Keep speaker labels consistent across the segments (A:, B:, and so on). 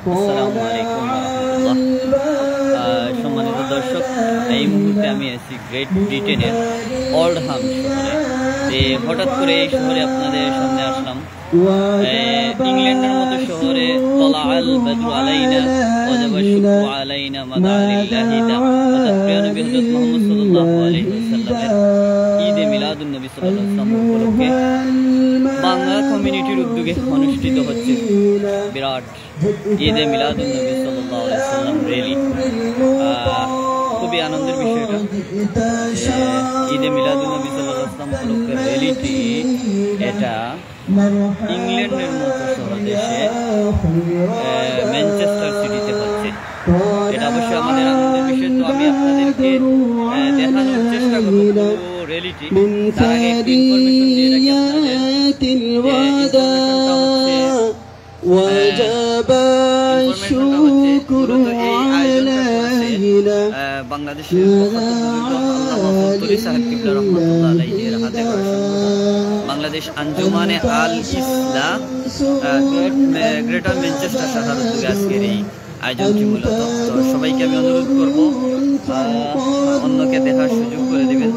A: আসসালামু আলাইকুম রাহমাতুল্লাহ। সম্মানিত দর্শক, এই মুহূর্তে আমি আছি গ্রেট ব্রিটেনের ওল্ডহাম শহরে। হঠাৎ করে এই শহরে আপনাদের সামনে আসলাম। ইংল্যান্ডের মতো শহরে তলাআল বদরু আলাইনা ওয়াজাবা শুকরু আলাইনা মাদা লিল্লাহি তাআলা প্রিয় নবী হযরত মুহাম্মদ সাল্লাল্লাহু আলাইহি ওয়াসাল্লামের ঈদে মিলাদুন নবী সাল্লাল্লাহু আলাইহি ওয়াসাল্লাম উপলক্ষে বাংলা কমিউনিটির উদ্যোগে অনুষ্ঠিত হচ্ছে বিরাট ঈদে মিলাদুন নবী সাল্লাল্লাহু আলাইহি ওয়াসাল্লাম র্যালি। খুবই আনন্দের বিষয় এটা। ঈদে মিলাদুন নবী সাল্লাল্লাহু আলাইহি ওয়াসাল্লাম উপলক্ষে র্যালিটি এটা ইংল্যান্ডের মতো শহর দেশে ম্যানচেস্টার সিটিতে হচ্ছে। এটা অবশ্যই আমাদের আনন্দের বিষয়। তো আমি আপনাদেরকে দেখানোর চেষ্টা করব র্যালিটি। তার আগে একটু ইনফরমেশন দিয়ে রাখি বাংলাদেশের বাংলাদেশ আঞ্জুমানে আল ইসলাম গ্রেটার ম্যানচেস্টার শাখার উদ্যোগে আজকের এই আয়োজনটি মূলত। তো সবাইকে আমি অনুরোধ করব অন্যকে দেখার সুযোগ করে দেবেন।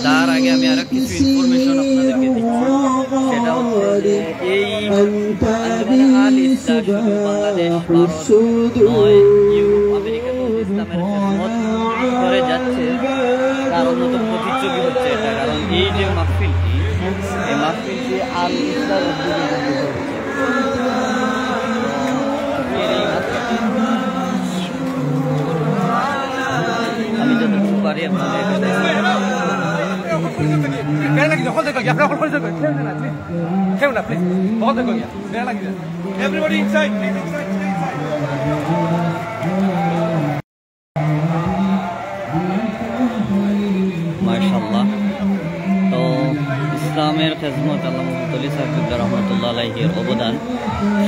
A: তার আগে আমি আরো কিছু ইনফরমেশন আপনাদেরকে দিচ্ছি। সেটা হচ্ছে এই আঞ্জুমানে আল ইসলাম বাংলাদেশ নয় ইউরোপ আমেরিকা ইসলামের খেদমত করে যাচ্ছে। তার অন্যতম প্রতিচ্ছবি হচ্ছে এটা। কারণ এই যে মাহফিলটি, এই মাহফিলটি আল ইসলাম উদ্যোগে হচ্ছে। আমি যতটুকু পারি মাশাআল্লাহ। তো ইসলামের খেদমত আল্লামা মুফতি সাহেব রহমতুল্লাহ আলাইহির অবদান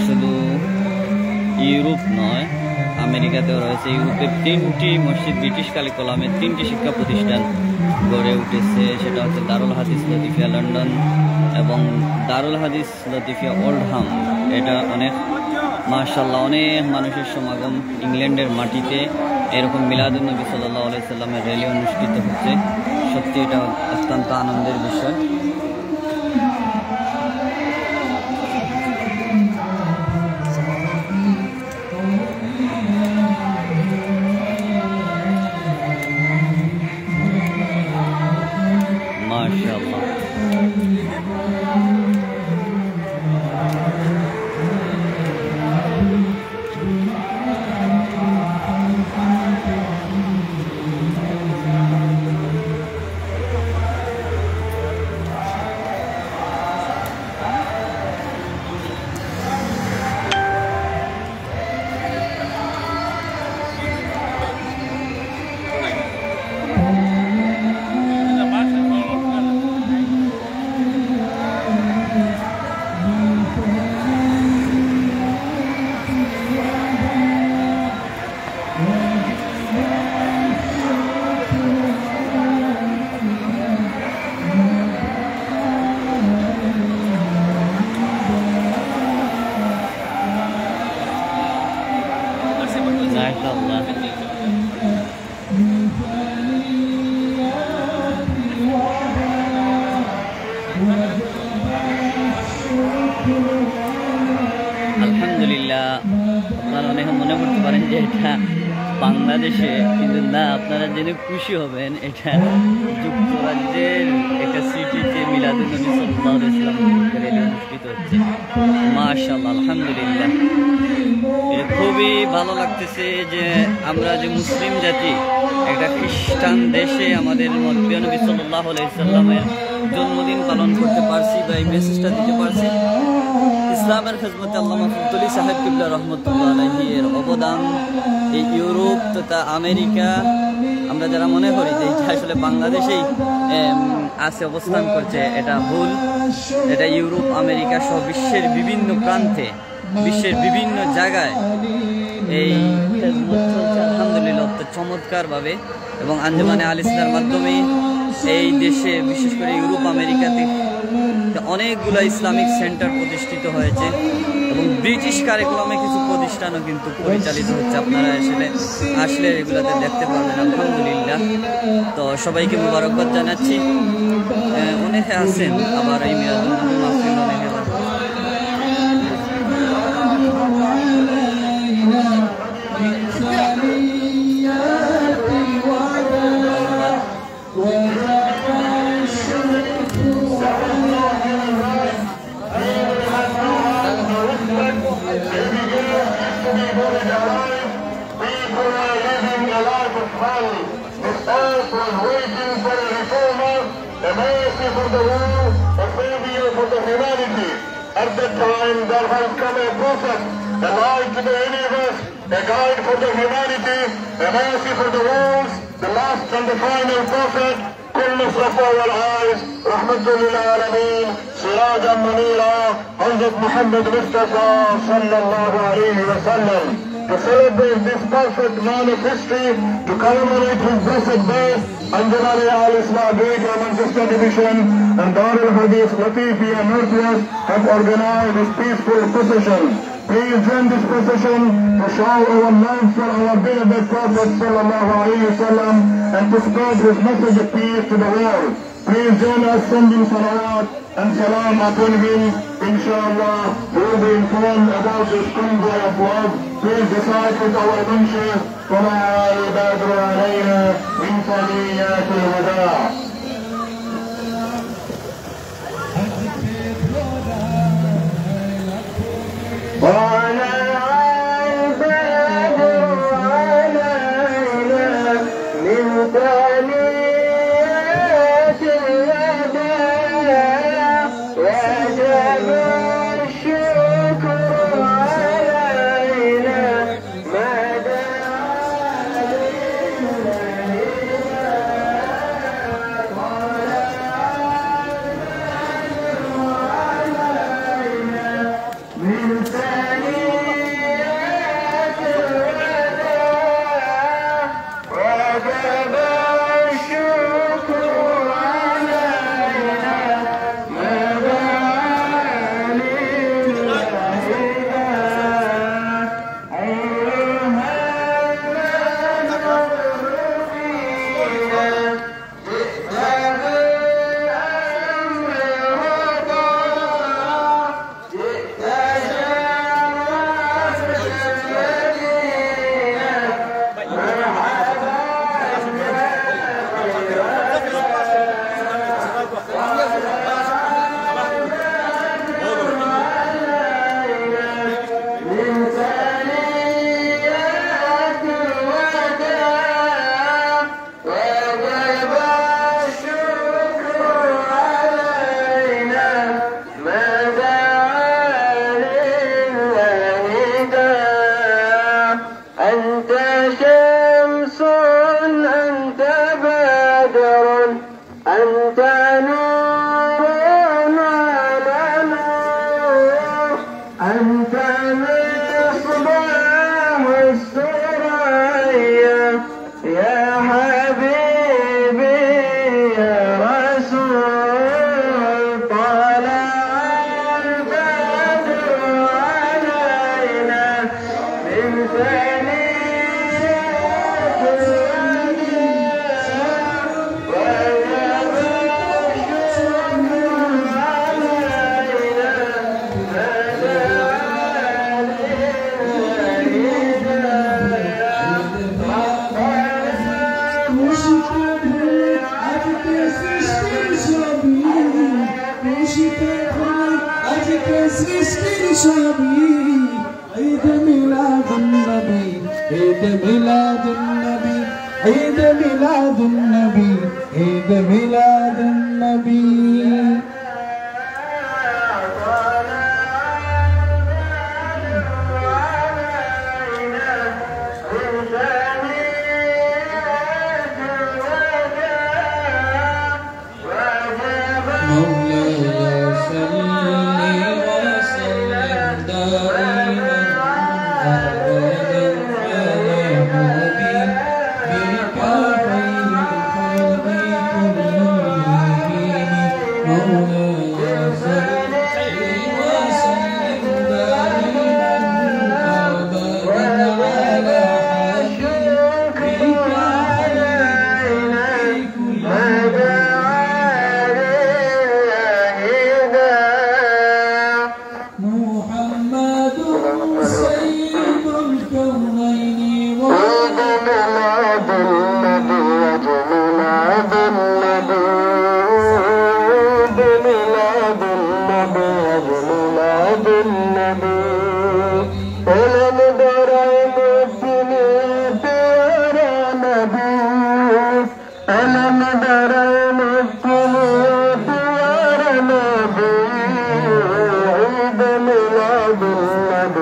A: শুধু ইউরোপ নয়, আমেরিকাতেও রয়েছে। ইউরোপের 3টি মসজিদ, ব্রিটিশকালে কলামের 3টি শিক্ষা প্রতিষ্ঠান গড়ে উঠেছে। সেটা হচ্ছে দারুল হাদিস লতিফিয়া লন্ডন এবং দারুল হাদিস লতিফিয়া ওল্ডহাম। এটা অনেক মাশাআল্লাহ অনেক মানুষের সমাগম। ইংল্যান্ডের মাটিতে এরকম মিলাদুন নবী সাল্লাল্লাহু আলাইহি সাল্লামের র্যালি অনুষ্ঠিত হচ্ছে। সত্যি এটা অত্যন্ত আনন্দের বিষয়। মাশাআল্লাহ। আলহামদুলিল্লাহ। আপনারা অনেক মনে করতে পারেন যে এটা বাংলাদেশে, কিন্তু না, আপনারা জেনে খুশি হবেন এটা যুক্তরাজ্যের একটা সিটিতে মিলাদুন নবী সাল্লাল্লাহু আলাইহি ওয়াসাল্লাম র্যালি অনুষ্ঠিত হচ্ছে। মাশাআল্লাহ, আলহামদুলিল্লাহ। এটা খুবই ভালো লাগতেছে যে আমরা যে মুসলিম জাতি একটা খ্রিস্টান দেশে আমাদের প্রিয় নবী সাল্লাল্লাহু আলাইহি ওয়াসাল্লামের জন্মদিন পালন করতে পারছি বা এই মেসেজটা দিতে পারছি। ইসলামের খেদমতে আল্লামা মুফতি সাহেব কিবলা রহমতুল্লাহ আলাইহির অবদান এই ইউরোপ তথা আমেরিকা, আমরা যারা মনে করি যে এটা আসলে বাংলাদেশেই আছে অবস্থান করছে, এটা ভুল। এটা ইউরোপ আমেরিকা সহ বিশ্বের বিভিন্ন প্রান্তে, বিশ্বের বিভিন্ন জায়গায় এই খেদমত চলছে আলহামদুলিল্লাহ চমৎকারভাবে। এবং আঞ্জুমানে আল ইসলামের মাধ্যমে এই দেশে বিশেষ করে ইউরোপ আমেরিকাতে অনেকগুলো ইসলামিক সেন্টার প্রতিষ্ঠিত হয়েছে। এবং ব্রিটিশ কারিকুলামে কিছু প্রতিষ্ঠানও কিন্তু পরিচালিত হচ্ছে। আপনারা আসলে এগুলাতে দেখতে পারবেন। আলহামদুলিল্লাহ। তো সবাইকে মুবারকবাদ জানাচ্ছি। অনেকে আছেন আবার এই মিলাদুন নবী মাহফিল অনেকে
B: for the world, a savior for the humanity. At that time there has come a prophet, a light to the universe, a guide for the humanity, a mercy for the world, the last and the final prophet. كل صفا والعايز رحمة للعالمين سراجا منيرا حضرة محمد مصطفى صلى الله عليه وسلم. To celebrate this perfect man of history, to commemorate his blessed birth, Anjalali Al-Islam Greater Manchester Division and Dar al-Hadith Latifiya Northwest have organized this peaceful procession. Please join this procession to show our love for our beloved Prophet sallallahu alaihi wasallam and to spread his message of peace to the world. Please join us sending salawat and salam upon him. Inshallah, we will be informed about this convoy of love. Please decide with our mention وما يبادر علينا من ثنيات الوداع.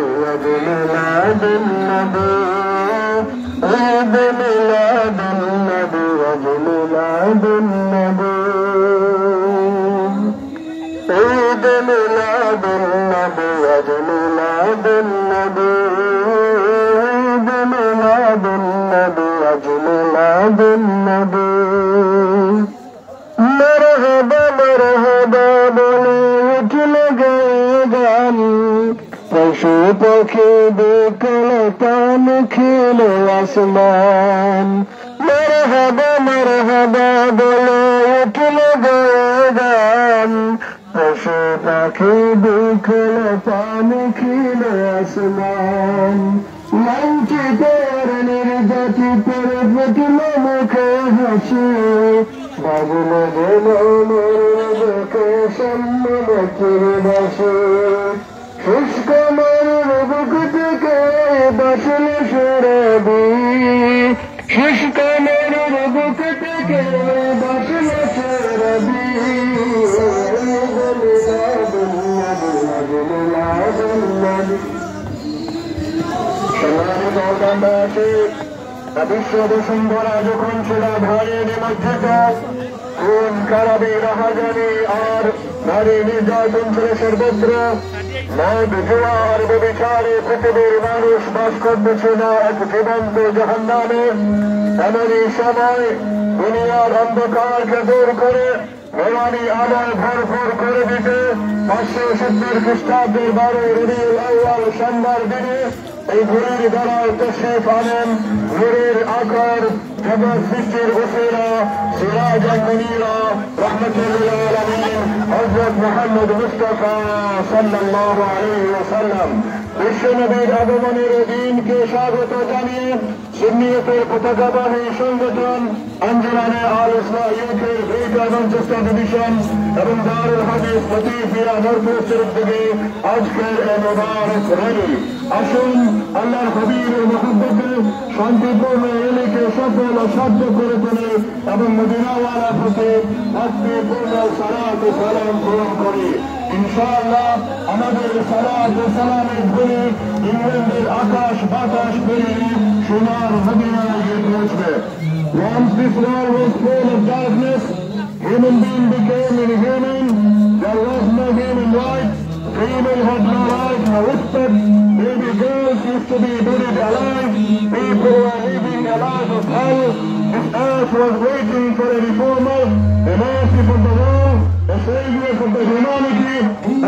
B: عيد ميلاد النبي عيد ميلاد النبي عيد ميلاد النبي عيد ميلاد النبي عيد ميلاد النبي عيد ميلاد النبي عيد ميلاد النبي مرحبا مرحبا বলে উঠল গান পশু পাখি বিকল প্রাণ খিল আসমান مرحبا مرحبا বলে উঠল গান পশু পাখি বিকল প্রাণ খিল আসমান লাঞ্ছি পর নির্যাতি পর ফুটল মুখে হাসি বাবুল গেল মোরকে সম্মতির বাসে শুষ্ক মরুর বুক থেকে বাসল সুরবি শুষ্ক মরুর বুক থেকে বাসল সুরবি বিশ্ব বসুন্ধরা যখন ছিল ভারী নিমজ্জিত কোন কারাবি রাহাজানি আর নারী নির্যাতন ছিল সর্বত্র মদ জুয়া আর ব্যভিচারে পৃথিবীর মানুষ বাস করতেছিল এক জীবন্ত জাহান্নামে এমনই সময় দুনিয়ার অন্ধকারকে দূর করে মেলানি আলোয় ভরপুর করে দিতে 570 খ্রিস্টাব্দের 12 রবিউল আউয়াল সোমবার দিনে এই ঘুরির দ্বারায় তশরিফ আনেন ঘুরির আকার জগৎ সৃষ্টির উসিলা সিরাজ মুনীরা রাহমাতুল্লিল আলামিন হযরত মুহাম্মদ মুস্তাফা সাল্লাল্লাহু আলাইহি ওয়াসাল্লাম বিশ্বনবীর আগমনের দিনকে স্বাগত জানিয়ে সুন্নিয়তের পতাকাবাহী সংগঠন আঞ্জুমানে আল ইসলাহ ইউথের গ্রেটার ম্যানচেস্টার ডিভিশন এবং দারুল হাদিস লতিফিয়া নরপুরের উদ্যোগে আজকের এই মুবারক র্যালি আসুন আল্লাহর হাবিবের মহব্বতে শান্তিপূর্ণ র্যালিকে সফল ও সাধ্য করে তোলে এবং মদিনাওয়ালা প্রতি ভক্তিপূর্ণ সালাত ও সালাম গ্রহণ করি ইনশাআল্লাহ আমাদের সালাত ও সালামের ধ্বনি ইংল্যান্ডের আকাশ বাতাস পেরিয়ে সোনার মদিনায় গিয়ে পৌঁছবে Once this world was full of darkness, human being became inhuman. There was no human rights. Female had no right, no respect. Baby girls used to be buried alive. People were living a life of hell. This earth was waiting for a reformer, a mercy for the world, a savior for the humanity.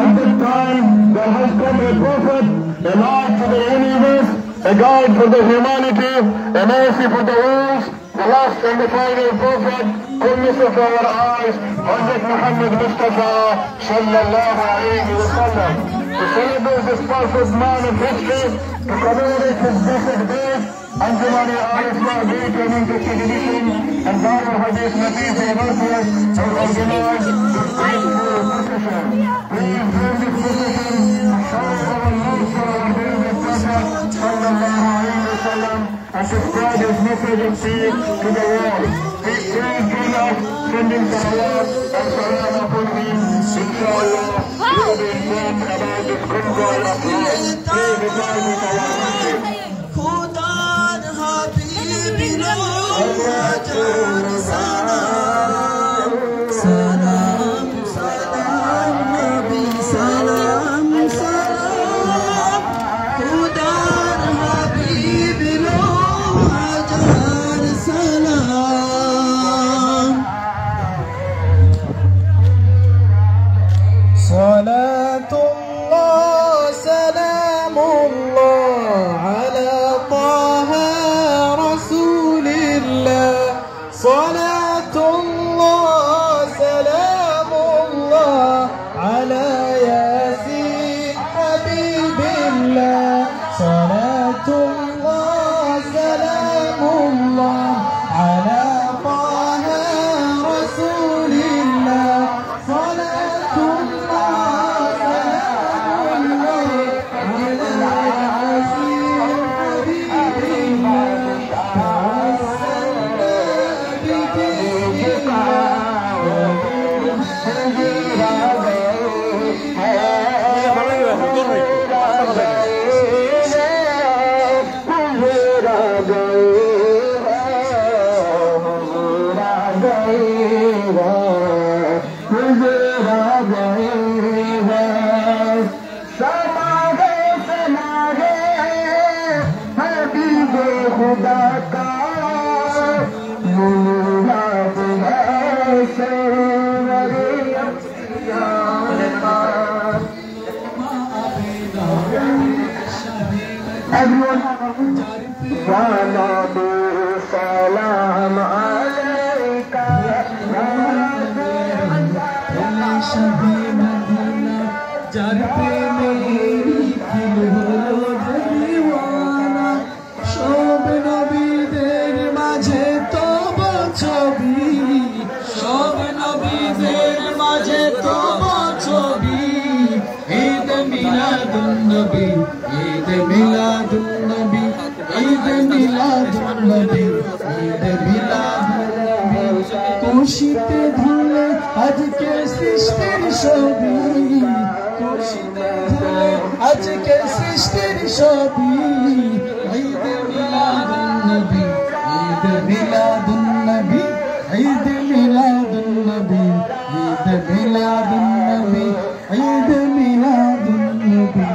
B: At that time, there has come a prophet, a light to the universe, a guide for the humanity, a mercy for the world. The last and the final prophet, goodness of our eyes, Hazrat Muhammad Mustafa sallallahu alayhi wa sallam. To celebrate this perfect man of history, to commemorate his blessed birth, Anjumani Al-Islah Greater Manchester Division and Darul Hadith Latifi Northwest have organized this grateful procession. Please join this procession to show our love for our beloved prophet sallallahu alayhi wa sallam and to spread his message of peace to the world. Please join us, sending salawat and salam upon him. Inshallah, we will be informed about this convoy of love. Please reply with our message.
C: سلام سلام نبی سلام سلام خدار حبیب لو هزار سلام صلاة الله سلام الله على طه رسول الله صلاة الله سلام الله على ياسين حبيب الله صلاة الله سلام الله على طه رسول الله صلاة الله سلام الله على ياسين
B: everyone. Salam alayka ya
C: जार प्रेमेरी दिल हलो दीवाना सब नबीদের মাঝে তবা ছবি সব নবীদের মাঝে তবা ছবি ঈদ মিলাদুন নবী ঈদ মিলাদুন নবী ঈদ মিলাদুন নবী ঈদ মিলাদুন নবী খুশিতে ধুলে আজকে সৃষ্টির ছবি খুশিতে ধুলে আজকে সৃষ্টির ছবি ঈদ মিলাদুন নবী ঈদ মিলাদুন নবী ঈদ মিলাদুন নবী ঈদ মিলাদুন নবী ঈদ মিলাদুন নবী